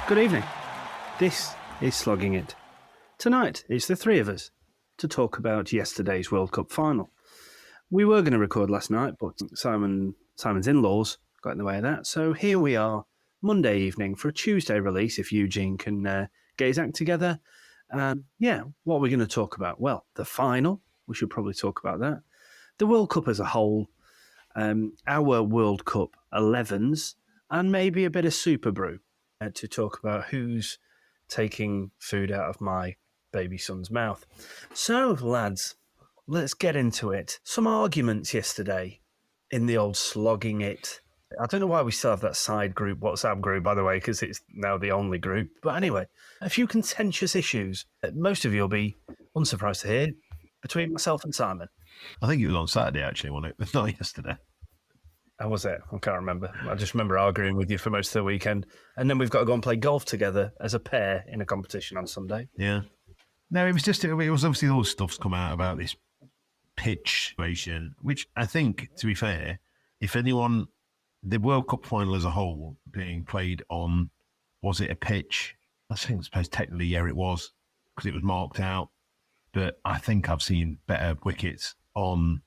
Good evening. This is Slogging It. Tonight, it's the three of us to talk about yesterday's World Cup final. We were going to record last night, but Simon's in-laws got in the way of that. So here we are, Monday evening for a Tuesday release, if Eugene can get his act together. What are we going to talk about? Well, the final. We should probably talk about that. The World Cup as a whole, our World Cup 11s, and maybe a bit of SuperBru to talk about who's taking food out of my baby son's mouth. So, lads, let's get into it. Some arguments yesterday in the old Slogging It. I don't know why we still have that side group, WhatsApp group, by the way, because it's now the only group. But anyway, a few contentious issues that most of you will be unsurprised to hear between myself and Simon. I think it was on Saturday, actually, wasn't it? Not yesterday. How was it? I can't remember. I just remember arguing with you for most of the weekend. And then we've got to go and play golf together as a pair in a competition on Sunday. Yeah. No, it was obviously all stuff's come out about this pitch situation, which I think, to be fair, if anyone, the World Cup final as a whole being played on, was it a pitch? I suppose technically, yeah, it was, because it was marked out. But I think I've seen better wickets on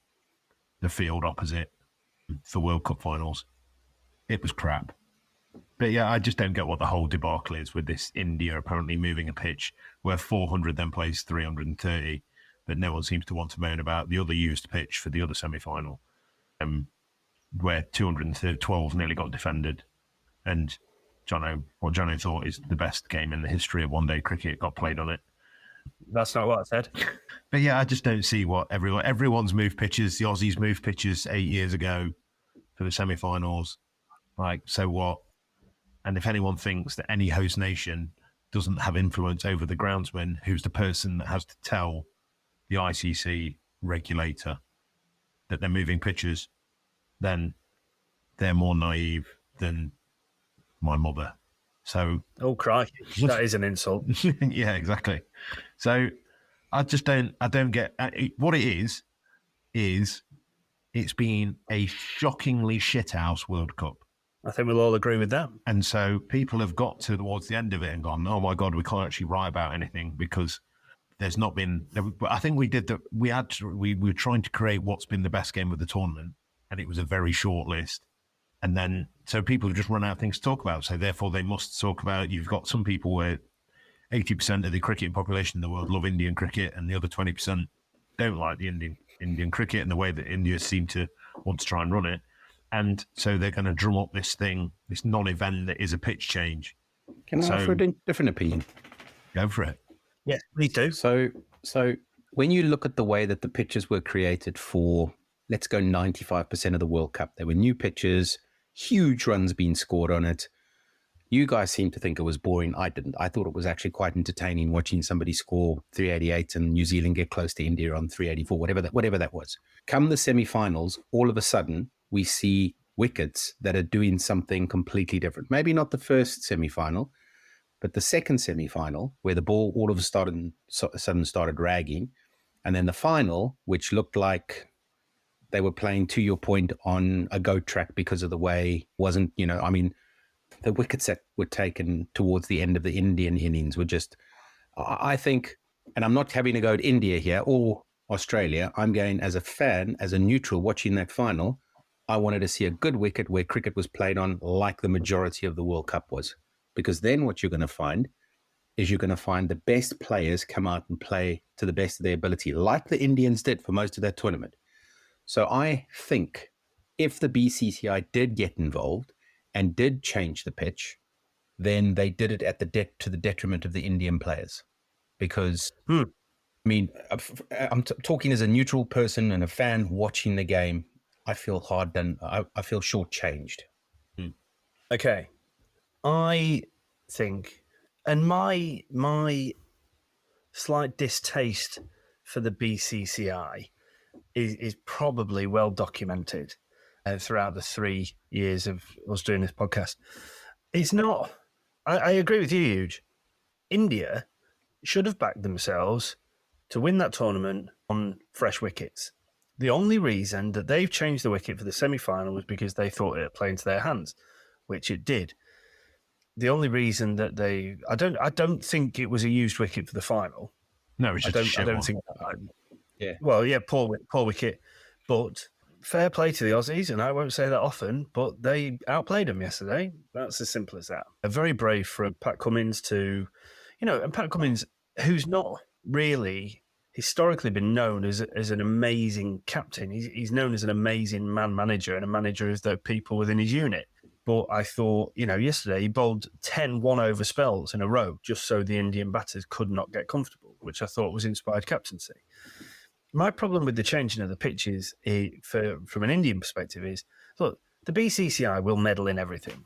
the field opposite for World Cup finals. It was crap. But yeah, I just don't get what the whole debacle is with this India apparently moving a pitch where 400 then plays 330, but no one seems to want to moan about the other used pitch for the other semi-final, where 212 nearly got defended. And what Jono thought is the best game in the history of one-day cricket got played on it. That's not what I said. But yeah, I just don't see what everyone's moved pitches. The Aussies moved pitches 8 years ago for the semi-finals. Like, so what? And if anyone thinks that any host nation doesn't have influence over the groundsman, who's the person that has to tell the ICC regulator that they're moving pitches, then they're more naive than my mother. So, oh, crikey, that is an insult. Yeah, exactly. So I don't get what it is it's been a shockingly shithouse World Cup. I think we'll all agree with that. And so people have got towards the end of it and gone, oh my God, we can't actually write about anything because there's not been, I think we were trying to create what's been the best game of the tournament, and it was a very short list. And then, so people have just run out of things to talk about. So therefore they must talk about, you've got some people where 80% of the cricketing population in the world love Indian cricket, and the other 20% don't like the Indian cricket and the way that India seem to want to try and run it. And so they're going to drum up this non-event that is a pitch change. Can I offer a different opinion? Go for it. Yeah, please do. So when you look at the way that the pitches were created for, let's go 95% of the World Cup, there were new pitches, huge runs being scored on it. You guys seem to think it was boring. I didn't. I thought it was actually quite entertaining watching somebody score 388 and New Zealand get close to India on 384, whatever that was. Come the semi-finals, all of a sudden, we see wickets that are doing something completely different. Maybe not the first semi-final, but the second semi-final, where the ball all of a sudden started ragging. And then the final, which looked like they were playing, to your point, on a goat track because of the way the wickets that were taken towards the end of the Indian innings were just, I think, and I'm not having to go to India here or Australia, I'm going as a fan, as a neutral watching that final, I wanted to see a good wicket where cricket was played on like the majority of the World Cup was. Because then what you're going to find is you're going to find the best players come out and play to the best of their ability, like the Indians did for most of that tournament. So I think if the BCCI did get involved and did change the pitch, then they did it to the detriment of the Indian players. Because, I mean, I'm talking as a neutral person and a fan watching the game, I feel hard done. I feel shortchanged. Okay. I think, and my slight distaste for the BCCI is probably well documented throughout the 3 years of us doing this podcast. It's not, I agree with you, Huge. India should have backed themselves to win that tournament on fresh wickets. The only reason that they've changed the wicket for the semi-final was because they thought it played into their hands, which it did. the only reason that I don't think it was a used wicket for the final. No, it's just I don't think. Well, yeah, poor wicket, but fair play to the Aussies, and I won't say that often, but they outplayed them yesterday. That's as simple as that. Very brave for Pat Cummins to, and Pat Cummins, who's not really historically been known as an amazing captain. He's known as an amazing man manager and a manager of the people within his unit. But I thought, yesterday he bowled 10 one-over spells in a row just so the Indian batters could not get comfortable, which I thought was inspired captaincy. My problem with the changing of the pitches from an Indian perspective is, look, the BCCI will meddle in everything.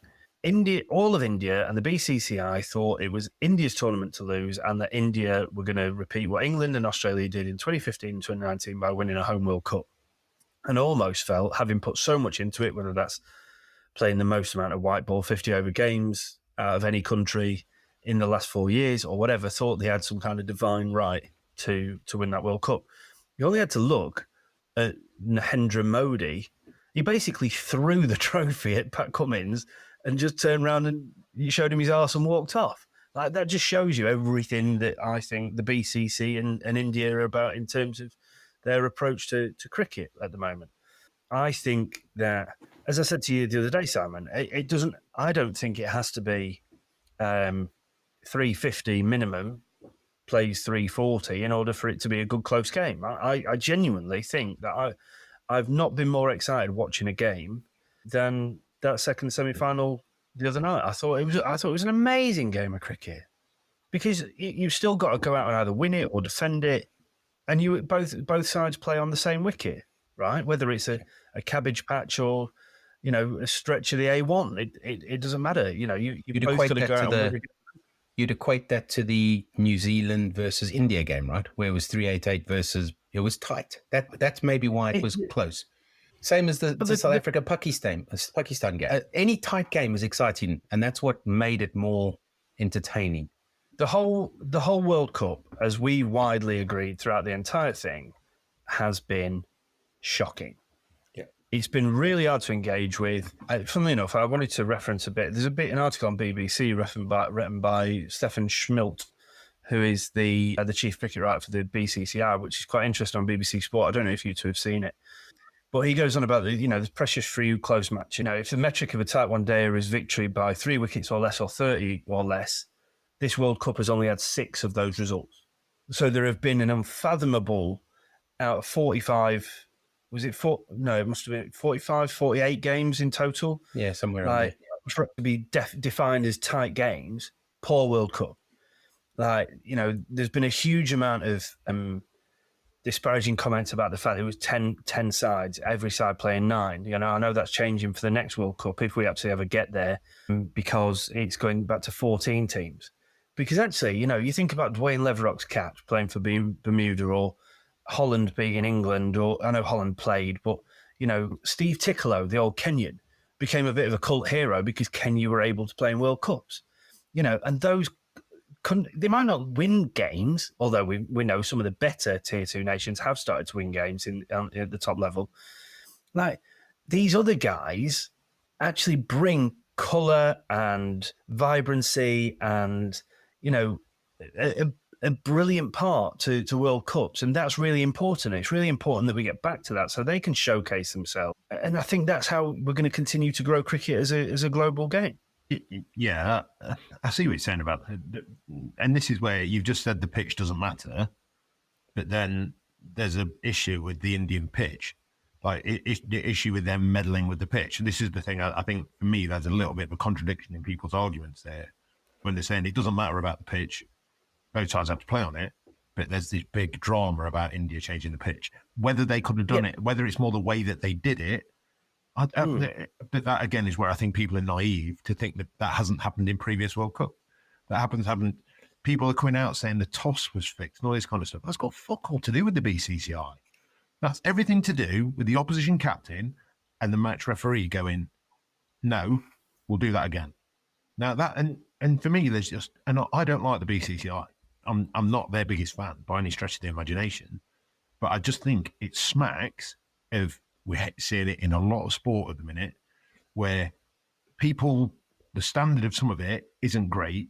All of India and the BCCI thought it was India's tournament to lose and that India were going to repeat what England and Australia did in 2015 and 2019 by winning a home World Cup. And almost felt, having put so much into it, whether that's playing the most amount of white ball 50-over games out of any country in the last 4 years or whatever, thought they had some kind of divine right to win that World Cup. You only had to look at Narendra Modi. He basically threw the trophy at Pat Cummins and just turned around and showed him his arse and walked off. Like, that just shows you everything that I think the BCC and India are about in terms of their approach to cricket at the moment. I think that, as I said to you the other day, Simon, I don't think it has to be 350 minimum, plays 340 in order for it to be a good close game. I genuinely think that I've not been more excited watching a game than that second semi-final the other night. I thought it was an amazing game of cricket because you've still got to go out and either win it or defend it, and you both sides play on the same wicket, right? Whether it's a cabbage patch or a stretch of the A1, it doesn't matter. You've both got to go out and win. You'd equate that to the New Zealand versus India game, right? Where it was 388 versus, it was tight. That's maybe why it was close. Same as the South Africa-Pakistan game. Any tight game is exciting, and that's what made it more entertaining. The whole World Cup, as we widely agreed throughout the entire thing, has been shocking. Yeah, it's been really hard to engage with. Funnily enough, I wanted to reference a bit. There's an article on BBC written by Stefan Schmidt, who is the chief cricket writer for the BCCI, which is quite interesting on BBC Sport. I don't know if you two have seen it. But he goes on about the precious few close match. If the metric of a Type 1 day is victory by 3 wickets or less or 30 or less, this World Cup has only had 6 of those results. So there have been an unfathomable out of 45, was it 4? No, it must have been 45, 48 games in total. Yeah, somewhere around there. For it to be defined as tight games, poor World Cup. There's been a huge amount of disparaging comments about the fact it was 10 sides, every side playing 9. I know that's changing for the next World Cup if we actually ever get there, because it's going back to 14 teams. Because actually, you think about Dwayne Leverock's catch playing for Bermuda, or Holland being England, or I know Holland played, but, Steve Tickolo, the old Kenyan, became a bit of a cult hero because Kenya were able to play in World Cups. And those, they might not win games, although we know some of the better Tier 2 nations have started to win games at the top level. Like, these other guys actually bring colour and vibrancy and, a brilliant part to World Cups. And that's really important. It's really important that we get back to that so they can showcase themselves. And I think that's how we're going to continue to grow cricket as a global game. Yeah, I see what you're saying about that. And this is where you've just said the pitch doesn't matter, but then there's an issue with the Indian pitch, like the issue with them meddling with the pitch. And this is the thing, I think for me, there's a little bit of a contradiction in people's arguments there when they're saying it doesn't matter about the pitch, both sides have to play on it, but there's this big drama about India changing the pitch. Whether they could have done it, whether it's more the way that they did it, but that again is where I think people are naive to think that hasn't happened in previous World Cup. That happened. People are coming out saying the toss was fixed and all this kind of stuff. That's got fuck all to do with the BCCI. That's everything to do with the opposition captain and the match referee going, no, we'll do that again. Now that and for me, there's just, and I don't like the BCCI. I'm not their biggest fan by any stretch of the imagination, but I just think it smacks of, we're seeing it in a lot of sport at the minute, where people the standard of some of it isn't great.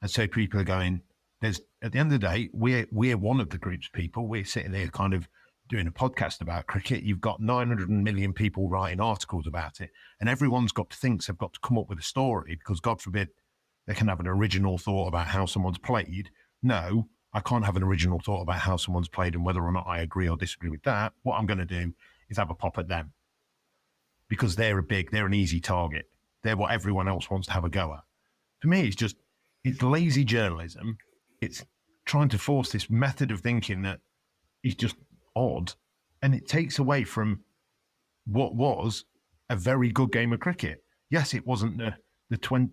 And so people are going, at the end of the day, we're one of the group's people. We're sitting there kind of doing a podcast about cricket. You've got 900 million people writing articles about it, and everyone's got to think they've got to come up with a story because, God forbid, they can have an original thought about how someone's played. No, I can't have an original thought about how someone's played and whether or not I agree or disagree with that. What I'm going to do is have a pop at them because they're an easy target. They're what everyone else wants to have a go at. For me, it's lazy journalism. It's trying to force this method of thinking that is just odd, and it takes away from what was a very good game of cricket. Yes, it wasn't the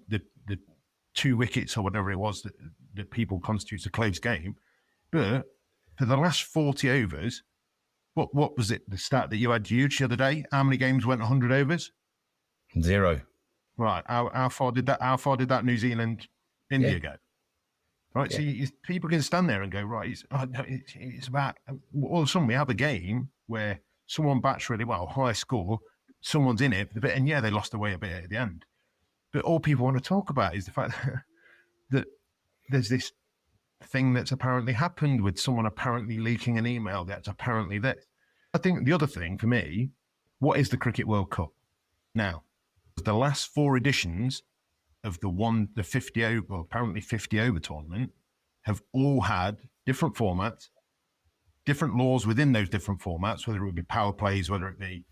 2 wickets or whatever it was that people constitutes a close game, but for the last 40 overs, what was it? The stat that you had huge the other day? How many games went 100 overs? 0. Right. How far did that New Zealand India go? Right. Yeah. So people can stand there and go, right, it's about, all of a sudden we have a game where someone bats really well, high score, someone's in it, and yeah, they lost away a bit at the end. But all people want to talk about is the fact that there's this thing that's apparently happened with someone apparently leaking an email that's apparently this. I think the other thing for me, what is the Cricket World Cup? Now, the last 4 editions of the 50 over, well, apparently 50 over tournament have all had different formats, different laws within those different formats, whether it would be power plays, whether it be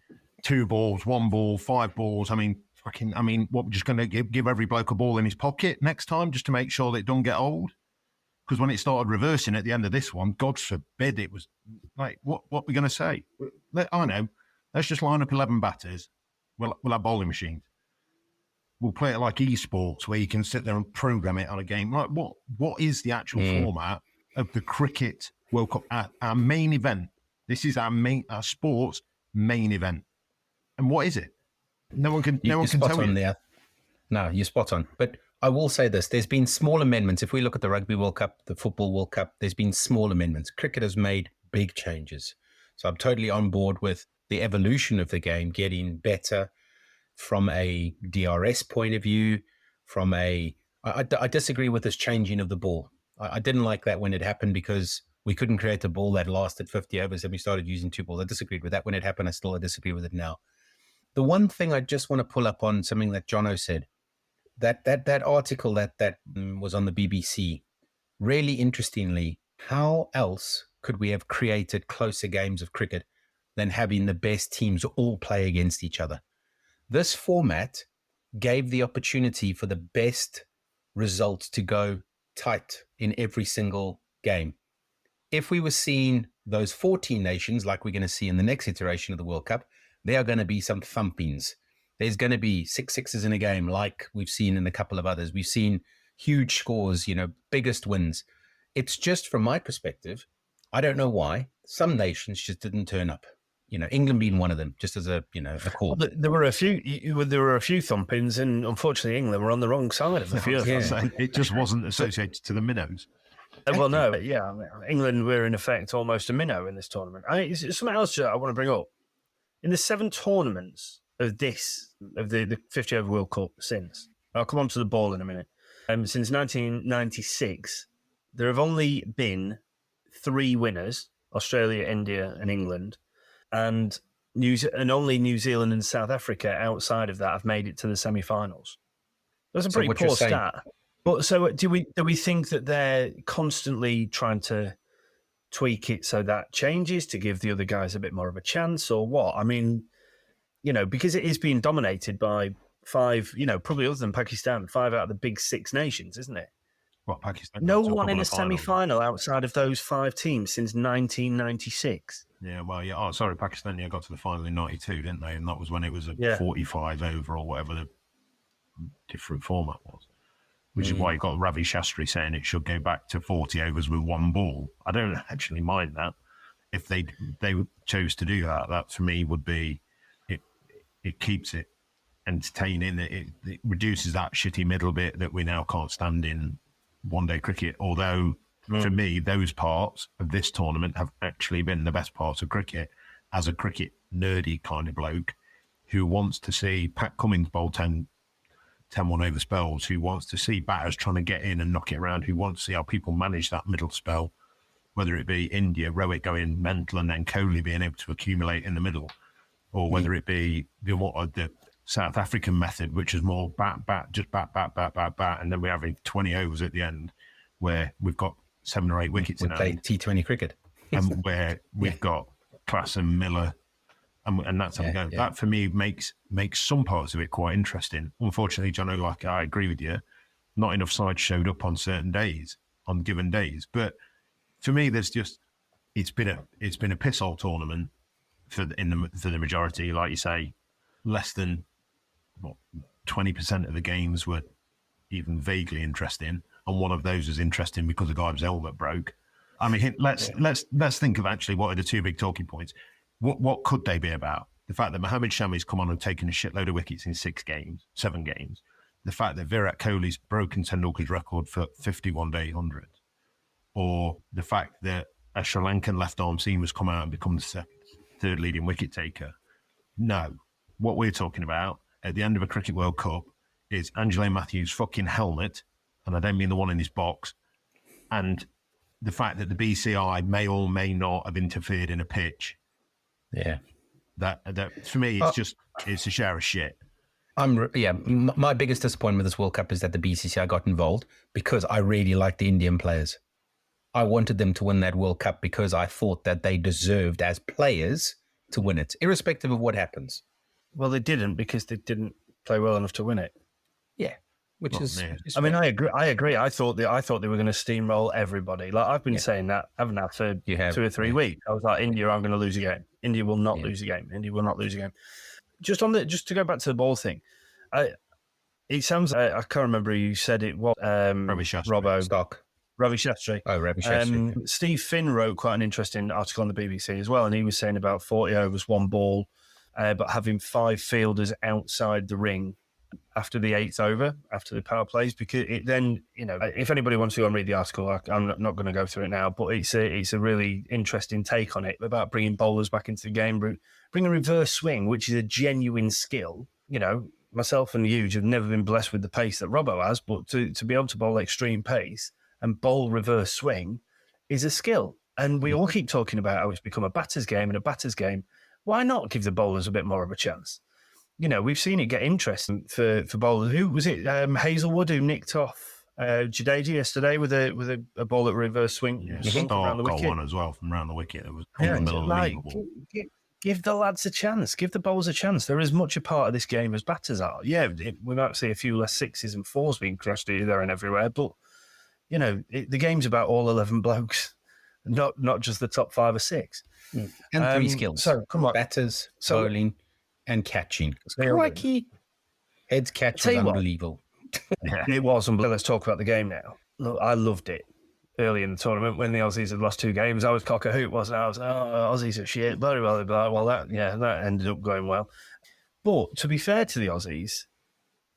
2 balls, 1 ball, 5 balls. What, we're just going to give every bloke a ball in his pocket next time just to make sure that it don't get old? Because when it started reversing at the end of this one, God forbid, it was like, what are we going to say? I know, let's just line up 11 batters. We'll have bowling machines. We'll play it like esports where you can sit there and program it on a game. Like what is the actual format of the Cricket World Cup, our main event? This is our sports main event. And what is it? No one can tell you. There. No, you're spot on. But I will say this, there's been small amendments. If we look at the Rugby World Cup, the Football World Cup, there's been small amendments. Cricket has made big changes. So I'm totally on board with the evolution of the game getting better from a DRS point of view, I disagree with this changing of the ball. I didn't like that when it happened because we couldn't create a ball that lasted 50 overs and we started using 2 balls. I disagreed with that when it happened. I disagree with it now. The one thing I just want to pull up on something that Jono said, that article that was on the BBC, really interestingly, how else could we have created closer games of cricket than having the best teams all play against each other? This format gave the opportunity for the best results to go tight in every single game. If we were seeing those 14 nations like we're going to see in the next iteration of the World Cup, there are going to be some thumpings. There's going to be 6 sixes in a game like we've seen in a couple of others. We've seen huge scores, biggest wins. It's just from my perspective, I don't know why some nations just didn't turn up. England being one of them, just as a call. Well, there were a few thumpings, and unfortunately, England were on the wrong side of a few of them. It just wasn't associated to the minnows. Well, no, yeah, England were in effect almost a minnow in this tournament. Something else I want to bring up. In the 7 tournaments of the 50 over World Cup since, I'll come on to the ball in a minute. Since 1996, there have only been 3 winners: Australia, India, and England. And only New Zealand and South Africa outside of that have made it to the semi-finals. That's a pretty poor stat. But so do we think that they're constantly trying to tweak it so that changes to give the other guys a bit more of a chance, or what? I mean, because it is being dominated by 5, probably other than Pakistan, 5 out of the big 6 nations, isn't it? Well, Pakistan. No one in a semi-final outside of those 5 teams since 1996. Yeah, well, yeah. Oh, sorry, Pakistan got to the final in 92, didn't they? And that was when it was a 45 over or whatever the different format was. Which is why you got Ravi Shastri saying it should go back to 40 overs with 1 ball. I don't actually mind that. If they chose to do that, that for me would be, it keeps it entertaining. It reduces that shitty middle bit that we now can't stand in one-day cricket. Although, for me, those parts of this tournament have actually been the best parts of cricket as a cricket nerdy kind of bloke who wants to see Pat Cummins bowl 10 10-1 over spells, who wants to see batters trying to get in and knock it around, who wants to see how people manage that middle spell, whether it be India, Rohit going mental and then Kohli being able to accumulate in the middle, or whether it be the South African method, which is more bat, just bat, and then we're having 20 overs at the end where we've got 7 or 8 wickets in play T20 cricket. and where we've got Klass and Miller, and that's how we go. That for me makes some parts of it quite interesting. Unfortunately, Jono, like I agree with you, not enough sides showed up on certain days, on given days. But for me, there's just it's been a piss hole tournament for the majority. Like you say, less than 20% of the games were even vaguely interesting, and one of those was interesting because the guy's helmet broke. I mean, let's think of actually what are the 2 big talking points. What could they be about? The fact that Mohammad Shami's come on and taken a shitload of wickets in 7 games. The fact that Virat Kohli's broken Tendulkar's record for 51-day 100. Or the fact that a Sri Lankan left-arm seamer's come out and become the third leading wicket taker. No. What we're talking about at the end of a Cricket World Cup is Angelo Matthews' fucking helmet, and I don't mean the one in his box, and the fact that the BCCI may or may not have interfered in a pitch. Yeah. That for me, it's a share of shit. My biggest disappointment with this World Cup is that the BCCI got involved because I really like the Indian players. I wanted them to win that World Cup because I thought that they deserved as players to win it, irrespective of what happens. Well, they didn't because they didn't play well enough to win it. Yeah. Which is I mean, I agree. I thought they were going to steamroll everybody. Like I've been saying that, haven't I, for 2 or 3 weeks. I was like, India aren't going to lose a game. India will not lose a game. India will not lose a game. Just to go back to the ball thing, it sounds I can't remember who you said it was. Ravi Shastri. Ravi Shastri. Oh, Ravi Shastri. Steve Finn wrote quite an interesting article on the BBC as well, and he was saying about 40 overs, 1 ball, but having 5 fielders outside the ring after the 8th over, after the power plays, because it then, if anybody wants to go and read the article, I'm not going to go through it now, but it's a really interesting take on it about bringing bowlers back into the game, bring a reverse swing, which is a genuine skill. Myself and Huge have never been blessed with the pace that Robbo has, but to be able to bowl extreme pace and bowl reverse swing is a skill. And we all keep talking about how it's become a batter's game and a batter's game. Why not give the bowlers a bit more of a chance? We've seen it get interesting for bowlers. Who was it? Hazelwood, who nicked off Jadeja yesterday with a ball at reverse swing. Yeah, Stark got one as well from around the wicket. It was unbelievable. Give the lads a chance. Give the bowlers a chance. They're as much a part of this game as batters are. Yeah, we might see a few less 6s and 4s being crashed here, there and everywhere, but, the game's about all 11 blokes, not just the top 5 or 6. And 3 skills. So, come on. Batters, bowling, and catching. Crikey. Heads catch was unbelievable. It was unbelievable. Let's talk about the game now. Look, I loved it early in the tournament when the Aussies had lost 2 games. I was cock a hoot, wasn't I? I was Aussies are shit, blah, blah, blah. Well, that ended up going well. But to be fair to the Aussies,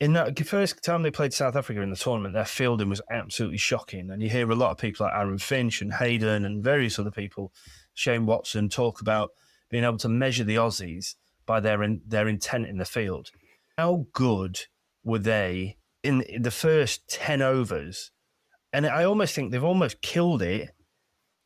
in that first time they played South Africa in the tournament, their fielding was absolutely shocking. And you hear a lot of people like Aaron Finch and Hayden and various other people, Shane Watson, talk about being able to measure the Aussies by their intent in the field. How good were they in the first 10 overs? And I almost think they've almost killed it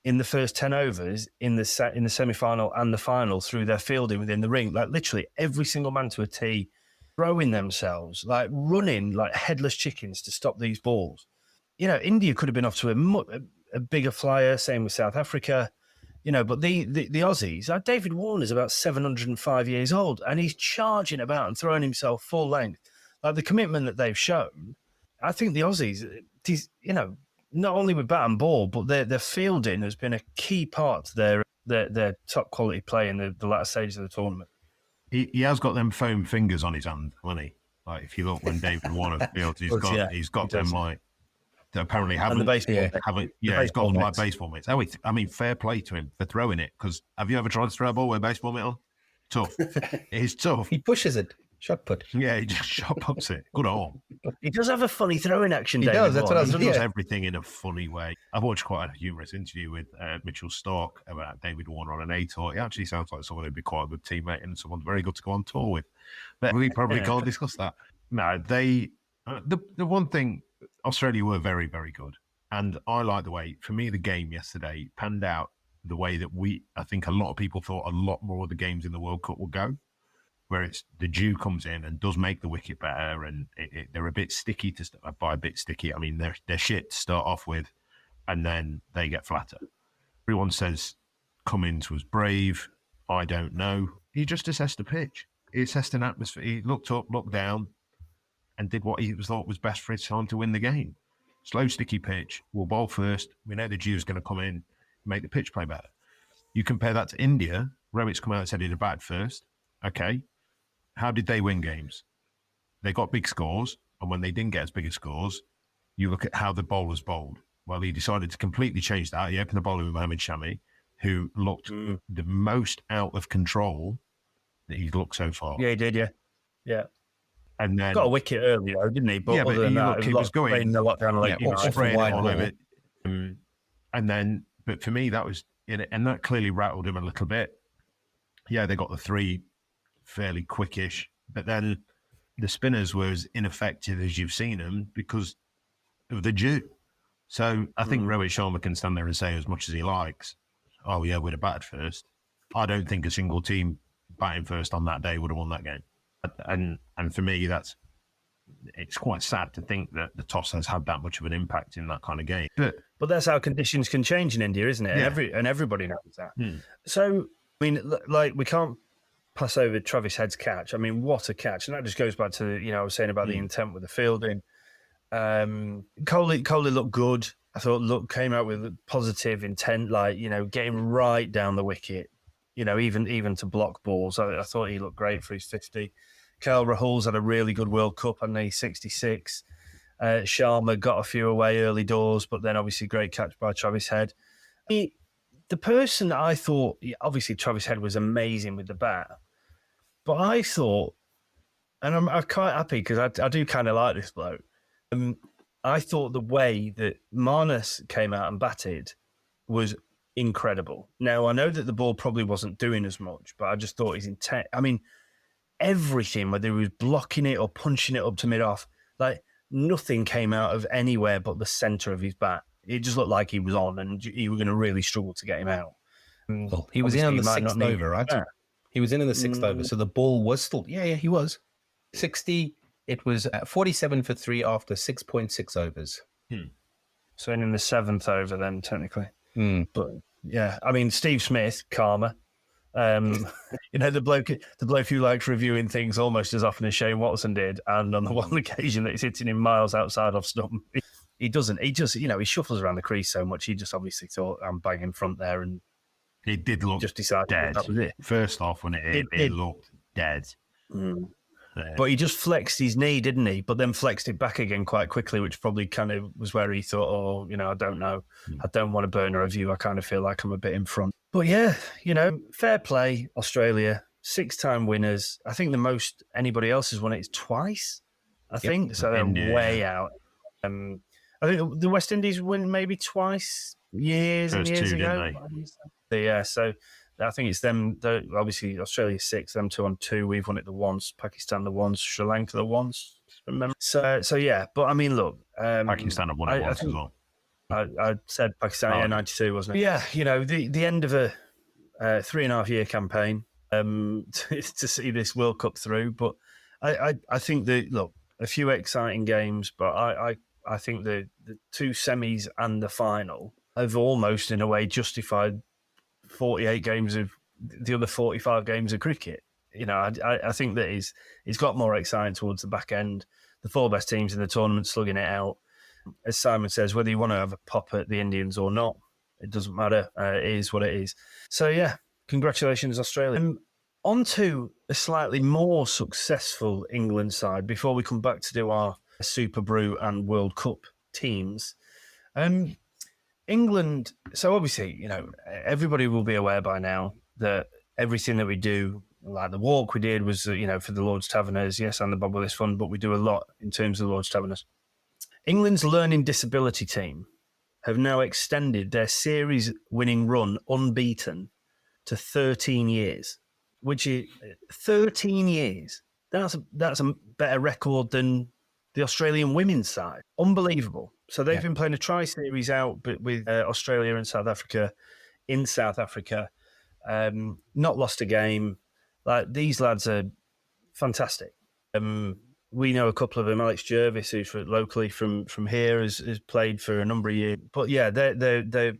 in the first 10 overs in the semi-final and the final through their fielding within the ring. Like literally every single man to a tee, throwing themselves, like running like headless chickens to stop these balls. India could have been off to a bigger flyer, same with South Africa. But the Aussies, David Warner's about 705 years old and he's charging about and throwing himself full length. Like the commitment that they've shown, I think the Aussies, not only with bat and ball, but their fielding has been a key part to their top quality play in the latter stages of the tournament. He has got them foam fingers on his hand, hasn't he? Like if you look when David Warner fields, he's got them like that apparently haven't. And the baseball, he's got them like baseball mitts. I mean, fair play to him for throwing it. Because have you ever tried to throw a ball with a baseball mitt on? Tough. It is tough. He pushes it. Shot put. Yeah, he just shot puts it. Good arm. He does have a funny throwing action. He does. That's what I was. He does everything in a funny way. I've watched quite a humorous interview with Mitchell Stark about David Warner on an A tour. He actually sounds like someone who'd be quite a good teammate and someone very good to go on tour with. But we probably can't discuss that. No, they The one thing, Australia were very, very good. And I like the way, for me, the game yesterday panned out the way that I think a lot of people thought a lot more of the games in the World Cup would go, where it's the dew comes in and does make the wicket better, and they're a bit sticky by a bit sticky. I mean, they're shit to start off with, and then they get flatter. Everyone says Cummins was brave. I don't know. He just assessed the pitch. He assessed an atmosphere. He looked up, looked down, and did what he thought was best for his time to win the game. Slow, sticky pitch. We'll bowl first. We know the dew's going to come in, make the pitch play better. You compare that to India. Rohit's come out and said he'd batted first. Okay. How did they win games? They got big scores, and when they didn't get as big as scores, you look at how the bowlers bowled. Well, he decided to completely change that. He opened the bowling with Mohammad Shami, who looked the most out of control that he's looked so far. Yeah, he did, yeah. And then got a wicket early, though, didn't he? But other than that, he was going a lot down the leg. Spraying it all over. And then, but for me, that was, and that clearly rattled him a little bit. Yeah, they got the 3 fairly quickish, but then the spinners were as ineffective as you've seen them because of the dew. So I think Rohit Sharma can stand there and say as much as he likes, oh yeah, we'd have batted first. I don't think a single team batting first on that day would have won that game. And for me, it's quite sad to think that the toss has had that much of an impact in that kind of game. But that's how conditions can change in India, isn't it? Yeah. And everybody knows that. So, I mean, like, we can't pass over Travis Head's catch. I mean, what a catch. And that just goes back to, I was saying about the intent with the fielding. Kohli looked good. I thought came out with positive intent, like, getting right down the wicket, even to block balls. I thought he looked great for his 50. KL Rahul's had a really good World Cup on the 66. Sharma got a few away early doors, but then obviously great catch by Travis Head. The person I thought, obviously Travis Head was amazing with the bat, but I thought, and I'm quite happy because I do kind of like this bloke. I thought the way that Marnus came out and batted was incredible. Now, I know that the ball probably wasn't doing as much, but I just thought his intent, I mean, everything, whether he was blocking it or punching it up to mid-off, like nothing came out of anywhere but the centre of his bat. It just looked like he was on and you were going to really struggle to get him out. Well, he was in on the 6th over, right? He was in the 6th over, so the ball was still, he was. 60, it was 47 for 3 after 6.6 overs. So in the 7th over then, technically. But yeah, I mean, Steve Smith, karma. The bloke who likes reviewing things almost as often as Shane Watson did, and on the one occasion that he's hitting him miles outside off stump, he doesn't. He just, he shuffles around the crease so much. He just obviously thought, I'm banging front there, and it did look just decided dead. That was it. First off, when it looked dead. But he just flexed his knee, didn't he? But then flexed it back again quite quickly, which probably kind of was where he thought, I don't know. I don't want to burn a review. I kind of feel like I'm a bit in front. But yeah, fair play, Australia. 6-time winners. I think the most anybody else has won it is twice, I think. So they're way out. I think the West Indies win maybe twice years and years ago. Yeah, so I think it's them. Obviously, Australia 6, them 2 on 2. We've won it the once. Pakistan the once. Sri Lanka the once. Remember? So yeah. But I mean, look, Pakistan have won it once as well. I said Pakistan 92, wasn't it? Yeah. The end of a 3.5-year campaign to see this World Cup through. But I think a few exciting games, but I think the 2 semis and the final have almost in a way justified 48 games of the other 45 games of cricket. I think that it's got more exciting towards the back end. The 4 best teams in the tournament slugging it out. As Simon says, whether you want to have a pop at the Indians or not, it doesn't matter. It is what it is. So yeah, congratulations, Australia. On to a slightly more successful England side before we come back to do our SuperBru and World Cup teams. England, so obviously, everybody will be aware by now that everything that we do, like the walk we did was, for the Lord's Taverners, yes, and the Bob Willis Fund, but we do a lot in terms of the Lord's Taverners. England's learning disability team have now extended their series-winning run unbeaten to 13 years, which is 13 years. That's a better record than the Australian women's side. Unbelievable. So they've been playing a tri-series out with Australia and South Africa in South Africa. Not lost a game. Like, these lads are fantastic. We know a couple of them. Alex Jervis, who's locally from here, has played for a number of years. But yeah, they're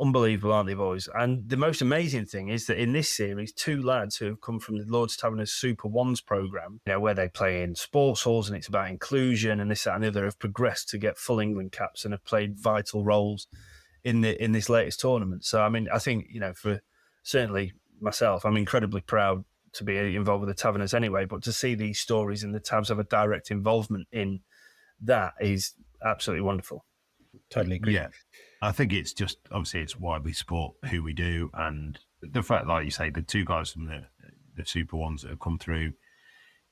unbelievable, aren't they, boys? And the most amazing thing is that in this series, two lads who have come from the Lord's Taverners Super Ones program, where they play in sports halls and it's about inclusion and this, that, and the other, have progressed to get full England caps and have played vital roles in this latest tournament. So, I mean, I think, for certainly myself, I'm incredibly proud to be involved with the Taverners anyway, but to see these stories and the Tavs have a direct involvement in that is absolutely wonderful. Totally agree. Yeah. I think it's just, obviously, it's why we support who we do. And the fact, like you say, the two guys from the Super Ones that have come through,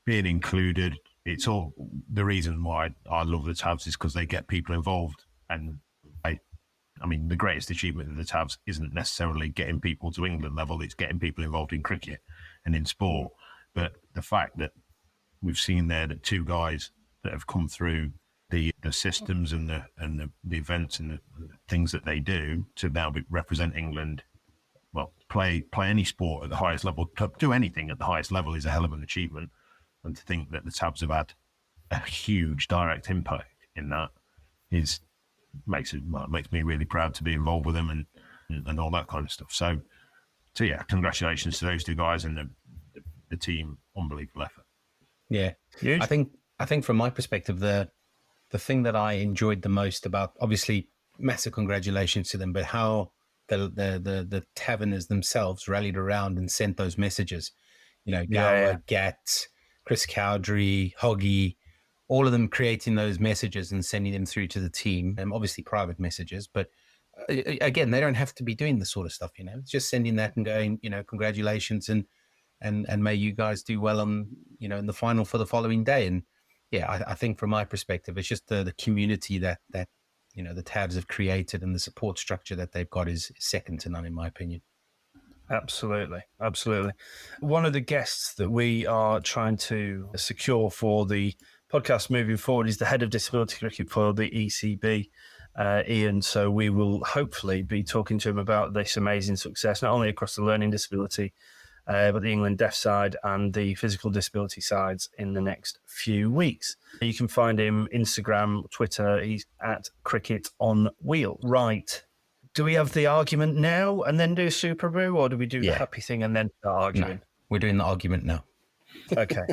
being included, it's all the reason why I love the Tavs is because they get people involved. And I mean, the greatest achievement of the Tavs isn't necessarily getting people to England level, it's getting people involved in cricket and in sport. But the fact that we've seen there that two guys that have come through the systems and the events and the things that they do to now represent England, well, play any sport at the highest level, do anything at the highest level is a hell of an achievement. And to think that the Tavs have had a huge direct impact in that makes me really proud to be involved with them and all that kind of stuff. So yeah, congratulations to those two guys and the team. Unbelievable effort. Yeah, Huge. I think from my perspective, the thing that I enjoyed the most about, obviously, massive congratulations to them, but how the Taverners themselves rallied around and sent those messages. Gower, Gat, Chris Cowdery, Hoggy, all of them creating those messages and sending them through to the team. Obviously private messages, but again, they don't have to be doing this sort of stuff. It's just sending that and going, congratulations and may you guys do well on, in the final for the following day. And yeah, I think from my perspective, it's just the community that the Tavs have created and the support structure that they've got is second to none, in my opinion. Absolutely. One of the guests that we are trying to secure for the podcast moving forward is the head of disability cricket for the ECB, Ian. So we will hopefully be talking to him about this amazing success, not only across the learning disability, but the England deaf side and the physical disability sides in the next few weeks. You can find him Instagram, Twitter. He's at Cricket on Wheel. Right. Do we have the argument now and then do SuperBru, or do we do the happy thing and then start arguing? No, we're doing the argument now. Okay.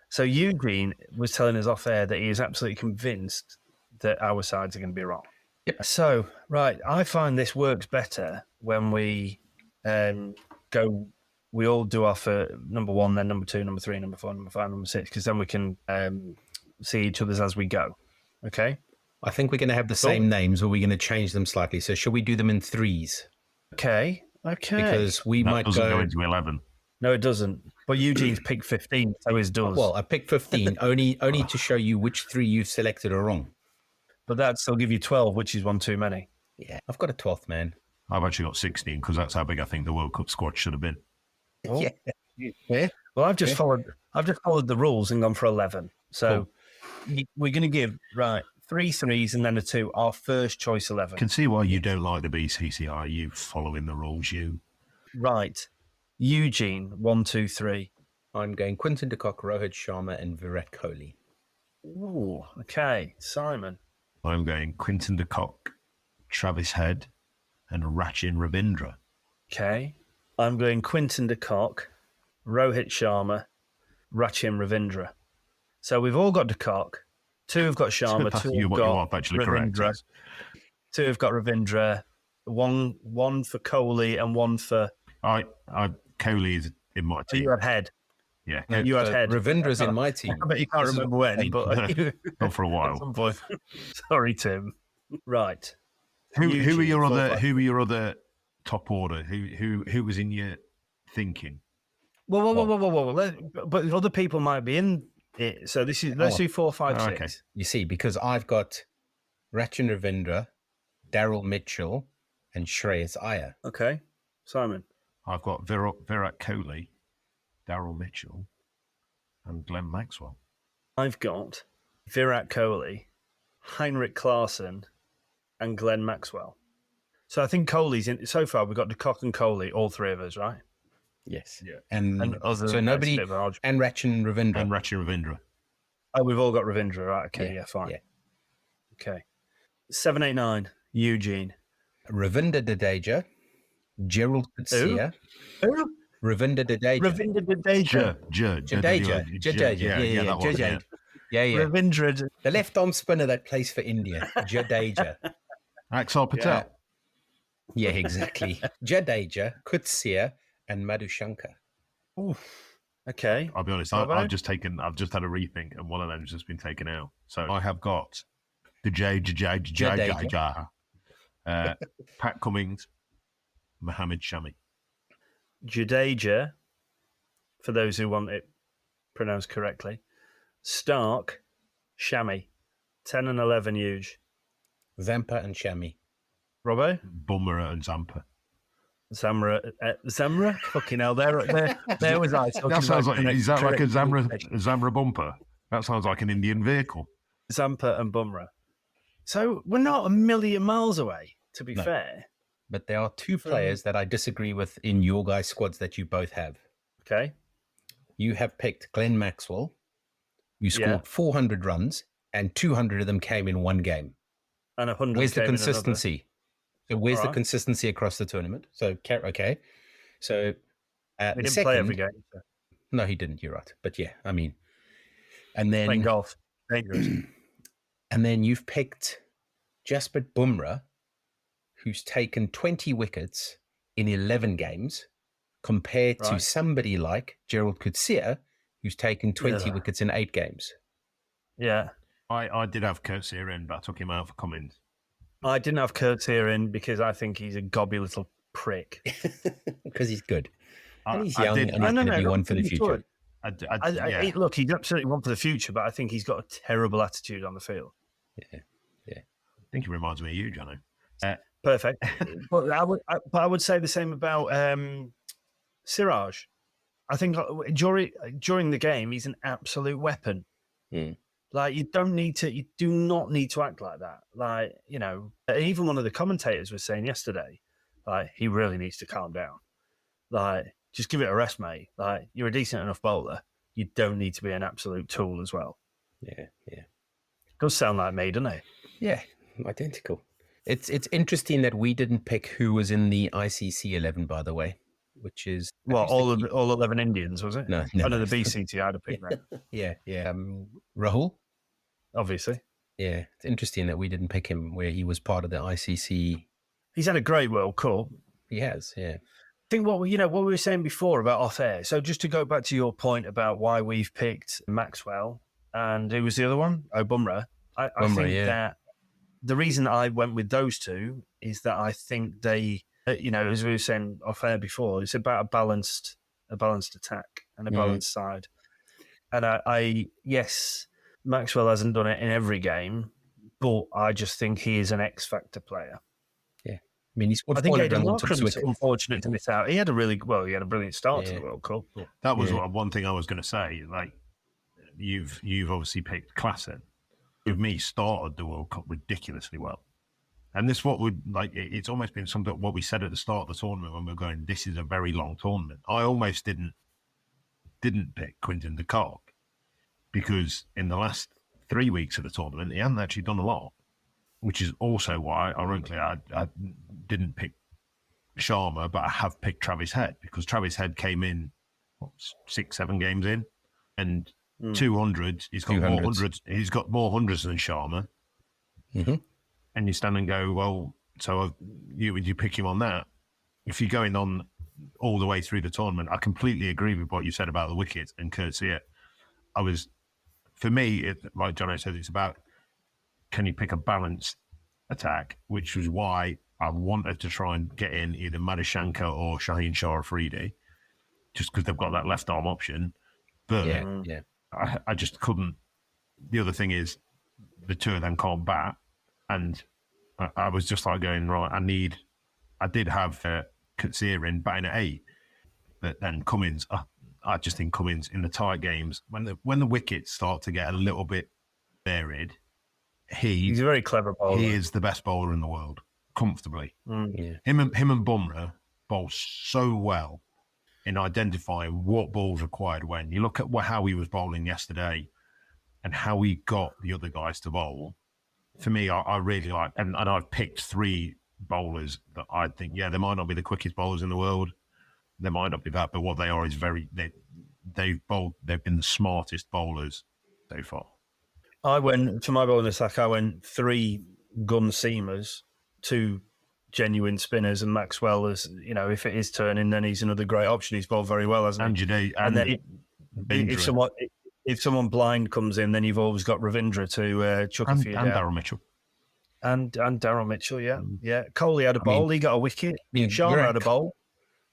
So Eugene was telling us off air that he is absolutely convinced that our sides are going to be wrong. Yep. So, right, I find this works better when we go. We all do our number one, then number two, number three, number four, number five, number six, because then we can see each other's as we go. Okay? I think we're going to have the same names, or we're going to change them slightly. So should we do them in threes? Okay. Because we might doesn't go go into 11. No, it doesn't. But Eugene's picked 15, so his does. Well, I picked 15 only to show you which three you've selected are wrong. But that still give you 12, which is one too many. Yeah, I've got a 12th man. I've actually got 16 because that's how big I think the World Cup squad should have been. Oh. Yeah. Well, I've just followed the rules and gone for 11. So we're going to give 3 threes and then a 2. Our first choice 11. Can see why you don't like the BCCI. You following the rules, you. Right. Eugene, 1, 2, 3. I'm going Quinton de Kock, Rohit Sharma, and Virat Kohli. Ooh, okay. Simon. I'm going Quinton de Kock, Travis Head, and Rachin Ravindra. Okay. I'm going Quinton de Kock, Rohit Sharma, Rachin Ravindra. So we've all got de Kock. 2 have got Sharma. 2 have got Ravindra. Correct. 2 have got Ravindra. One for Kohli and 1 for. Kohli is in my team. You had Head. Yeah, you had Head. Ravindra's in my team. I bet you can't remember when, but not for a while. At some point. Sorry, Tim. Right. Who are your other top order? Who was in your thinking? Whoa. But other people might be in it. So let's do 4, 5, 6. Okay. You see, because I've got Rachin Ravindra, Daryl Mitchell, and Shreyas Iyer. Okay. Simon. I've got Virat Kohli, Daryl Mitchell, and Glenn Maxwell. I've got Virat Kohli, Heinrich Klaasen, and Glenn Maxwell. So I think Kohli's in. So far, we've got De Kock and Kohli, all three of us, right? Yes. Yeah. And other so than nobody, that's a bit of an and Rachin Ravindra. And Rachin Ravindra. Oh, we've all got Ravindra, right? Okay, yeah, fine. Yeah. Okay. 789, Eugene. Ravinder Jadeja, Gerald Coetzee, Who? Ravinder Jadeja. Ravinder Jadeja. Jadeja. Yeah. Ravindra. The left arm spinner that plays for India, Jadeja. Axel Patel. Yeah, exactly. Jadeja, Coetzee, and Madhushankar. Okay. I'll be honest, I've just had a rethink, and one of them's just been taken out. So I have got the Jadeja, Pat Cummins, Mohammed Shami. Jadeja, for those who want it pronounced correctly. Stark, Shami. 10 and 11, huge. Zampa and Shami. Robbo? Bumrah and Zampa. Zamra? Fucking hell, there was I. That sounds like, is that like a Zamra bumper? That sounds like an Indian vehicle. Zampa and Bumrah. So we're not a million miles away, to be fair. But there are two players that I disagree with in your guys' squads that you both have. Okay. You have picked Glenn Maxwell. You scored 400 runs, and 200 of them came in one game. And 100. Where's the consistency? So where's the Right. consistency across the tournament? So, okay. So He didn't play every game. So. No, he didn't. You're right. But yeah, I mean, and then Playing golf. Dangerous. And then you've picked Jasprit Bumrah, who's taken 20 wickets in 11 games, compared to somebody like Gerald Coetzee, who's taken 20 wickets in 8 games. Yeah. I did have Coetzee in, but I took him out for Cummins. I didn't have Coetzee in because I think he's a gobby little prick. Because he's good. And he's I young, did- and he's going to be one for the future. Look, he's absolutely one for the future, but I think he's got a terrible attitude on the field. Yeah. I think he reminds me of you, Johnny. Perfect. But I would say the same about Siraj. I think during the game, he's an absolute weapon. Like you do not need to act like that. Like, you know, even one of the commentators was saying yesterday, like, he really needs to calm down. Like, just give it a rest, mate. Like, you're a decent enough bowler. You don't need to be an absolute tool as well. Yeah. Does sound like me, doesn't it? Yeah, identical. It's interesting that we didn't pick who was in the ICC 11, by the way, which is... Well, all 11 Indians, was it? No. The BCCI I'd have picked that. Yeah. Rahul? Obviously. Yeah, it's interesting that we didn't pick him where he was part of the ICC. He's had a great World Cup. He has, yeah. I think what we were saying before about off air. So just to go back to your point about why we've picked Maxwell and who was the other one? Oh, Bumrah. I think that the reason I went with those two is that I think they, as we were saying off air before, it's about a balanced attack and a balanced side. And yes, Maxwell hasn't done it in every game, but I just think he is an X factor player. Yeah, I mean, he's. I think Aidan Markram's unfortunate to miss out. He had a brilliant start to the World Cup. But... That was one thing I was going to say. Like, you've obviously picked Klaasen. With me, started the World Cup ridiculously well, and this it's almost been something what we said at the start of the tournament when we were going. This is a very long tournament. I almost didn't pick Quinton de Kock because in the last 3 weeks of the tournament he hadn't actually done a lot, which is also why, ironically, I didn't pick Sharma, but I have picked Travis Head because Travis Head came in 6-7 games in and 200. He's got more hundreds. He's got more hundreds than Sharma. Mm-hmm. And you stand and go, well, so you pick him on that. If you're going on all the way through the tournament, I completely agree with what you said about the wickets and Coetzee. For me, like Johnny said, it's about can you pick a balanced attack, which was why I wanted to try and get in either Madhushankar or Shaheen Shah Afridi, just because they've got that left arm option. But I just couldn't. The other thing is the two of them can't bat, and I was just like going, right, I did have Coetzee in batting at 8, but then Cummins, I just think Cummins in the tight games when the wickets start to get a little bit varied. He's a very clever bowler. He is the best bowler in the world, comfortably. Yeah. Him and Bumrah bowl so well in identifying what balls required when. You look at how he was bowling yesterday and how he got the other guys to bowl. For me, I really like, and I've picked 3 bowlers that I think, they might not be the quickest bowlers in the world. They might not be that, but what they are is they've been the smartest bowlers so far. I went, for my bowling attack, I went 3 gun seamers, 2 genuine spinners, and Maxwell is, if it is turning, then he's another great option. He's bowled very well, hasn't he? And then if someone blind comes in, then you've always got Ravindra to chuck a few down. And Daryl Mitchell. And Daryl Mitchell, yeah. Coley had a bowl. He got a wicket. Sharma had a bowl.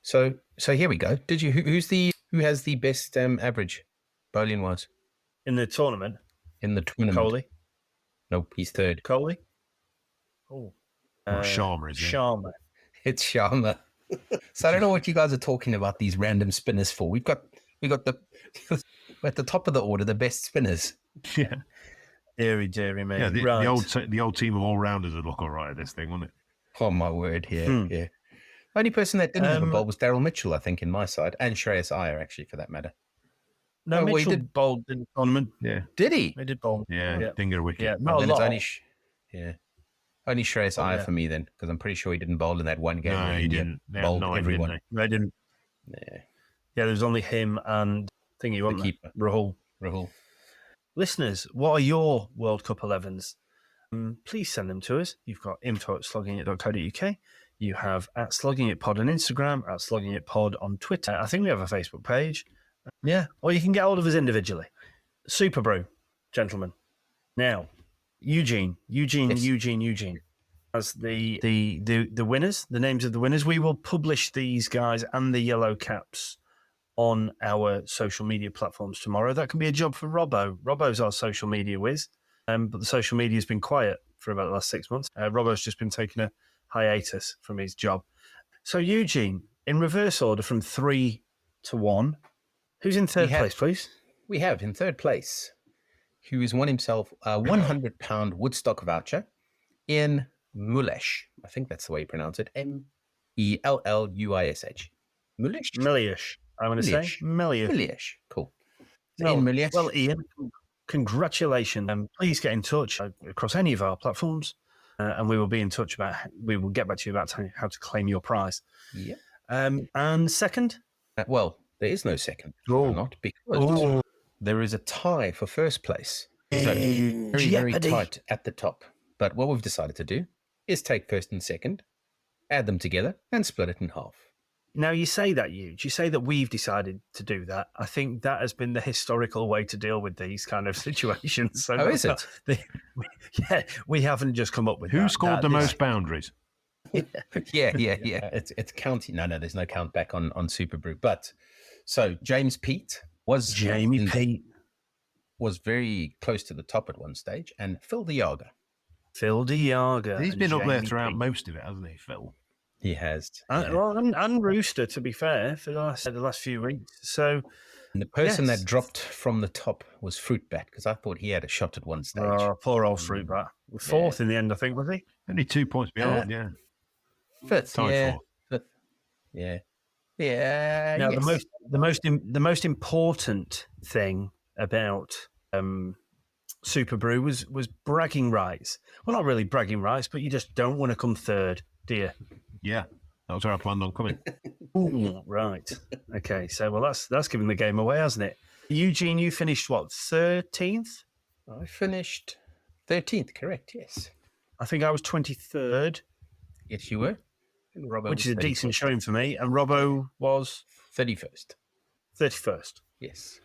So here we go. Did you? Who has the best average bowling wise in the tournament? In the tournament, Coley. Nope, he's third. Coley. Oh, Sharma is it? Sharma. It's Sharma. So I don't know what you guys are talking about these random spinners for. We got the at the top of the order, the best spinners. Yeah. Deary, mate. Yeah, right. the old team of all-rounders would look all right at this thing, wouldn't it? Oh, my word, yeah. Only person that didn't have a bowl was Daryl Mitchell, I think, in my side, and Shreyas Iyer, actually, for that matter. No, Mitchell did bowl in the tournament. Yeah. Did he? He did bowl. Yeah, Dinger wicket. Yeah, not a lot. Only Shreyas Iyer for me then, because I'm pretty sure he didn't bowl in that one game. No, he didn't. Bowled everyone. They didn't. Yeah. Yeah, there was only him and thingy, wasn't there? Keeper. Rahul. Listeners, what are your World Cup 11s? Please send them to us. You've got info@sloggingit.co.uk. You have @sloggingitpod on Instagram, @sloggingitpod on Twitter. I think we have a Facebook page. Yeah, or you can get hold of us individually. SuperBru, gentlemen. Now, Eugene, as the winners, the names of the winners. We will publish these guys and the yellow caps on our social media platforms tomorrow. That can be a job for Robbo. Robbo's our social media whiz, but the social media has been quiet for about the last 6 months. Robbo's just been taking a hiatus from his job. So, Eugene, in reverse order from 3 to 1, who's in third place, please? We have in third place, who has won himself a £100 Woodstock voucher in Mullesh. I think that's the way you pronounce it. Melluysh. Melluysh. I'm going to say Melluysh. Cool. Well, in Melluysh. Well, Ian, congratulations. Please get in touch across any of our platforms, and we will be in touch we will get back to you about how to claim your prize. Yeah. And second? Well, there is no second. Not because there is a tie for first place. So very, very tight at the top. But what we've decided to do is take first and second, add them together, and split it in half. Now, you say that, you say that we've decided to do that. I think that has been the historical way to deal with these kind of situations. So is it? We haven't just come up with Who that. scored the most boundaries? Yeah. It's counting. No, there's no count back on SuperBru. But so James Pete was very close to the top at one stage, and Phil Diaga. He's been up there throughout most of it, hasn't he, Phil? He has. And Rooster, to be fair, for the last few weeks. So, and the person that dropped from the top was Fruitbat, because I thought he had a shot at one stage. Oh, poor old Fruitbat. Fourth in the end, I think, was he? Only 2 points behind, Fifth, Fifth. Yeah. Now, the most important thing about SuperBru was bragging rights. Well, not really bragging rights, but you just don't want to come third, do you? Yeah, that was where I planned on coming. Ooh, right. Okay, so that's giving the game away, hasn't it? Eugene, you finished what, 13th? I finished 13th, correct? Yes. I think I was 23rd. Yes, you were. Which is a decent showing for me. And Robbo was 31st. 31st. Yes.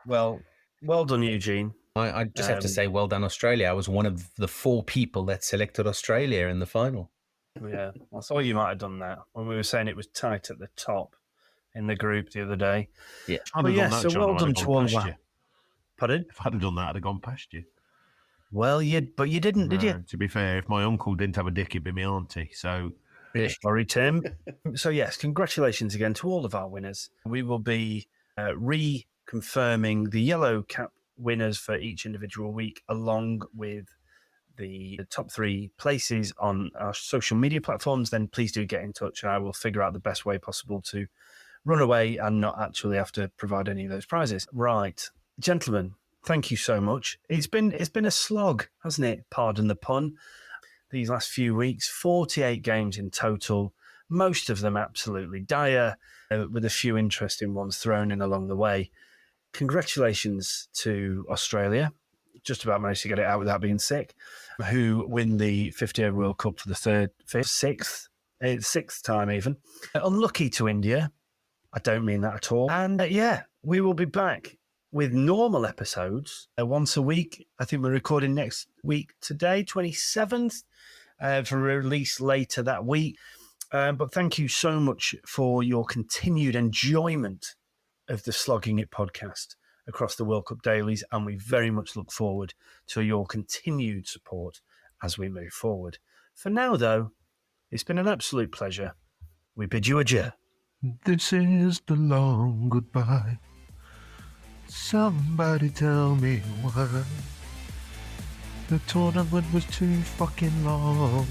Well done, Eugene. I just have to say, well done, Australia. I was one of the 4 people that selected Australia in the final. Yeah, I thought you might have done that when we were saying it was tight at the top in the group the other day. Yeah. So well done to all. Pardon? If I'd have done that, I'd have gone past you. Well, but you didn't, did you? To be fair, if my uncle didn't have a dick, it'd be my auntie. So, sorry, Tim. So yes, congratulations again to all of our winners. We will be reconfirming the yellow cap winners for each individual week, along with the top 3 places on our social media platforms, then please do get in touch and I will figure out the best way possible to run away and not actually have to provide any of those prizes. Right. Gentlemen, thank you so much. It's been a slog, hasn't it? Pardon the pun. These last few weeks, 48 games in total, most of them absolutely dire, with a few interesting ones thrown in along the way. Congratulations to Australia. Just about managed to get it out without being sick, who win the 50 over World Cup for the sixth time even. Unlucky to India. I don't mean that at all. And we will be back with normal episodes once a week. I think we're recording next week today, 27th, for release later that week. But thank you so much for your continued enjoyment of the Slogging It podcast across the World Cup dailies, and we very much look forward to your continued support as we move forward. For now, though, it's been an absolute pleasure. We bid you adieu. This is the long goodbye. Somebody tell me why the tournament was too fucking long.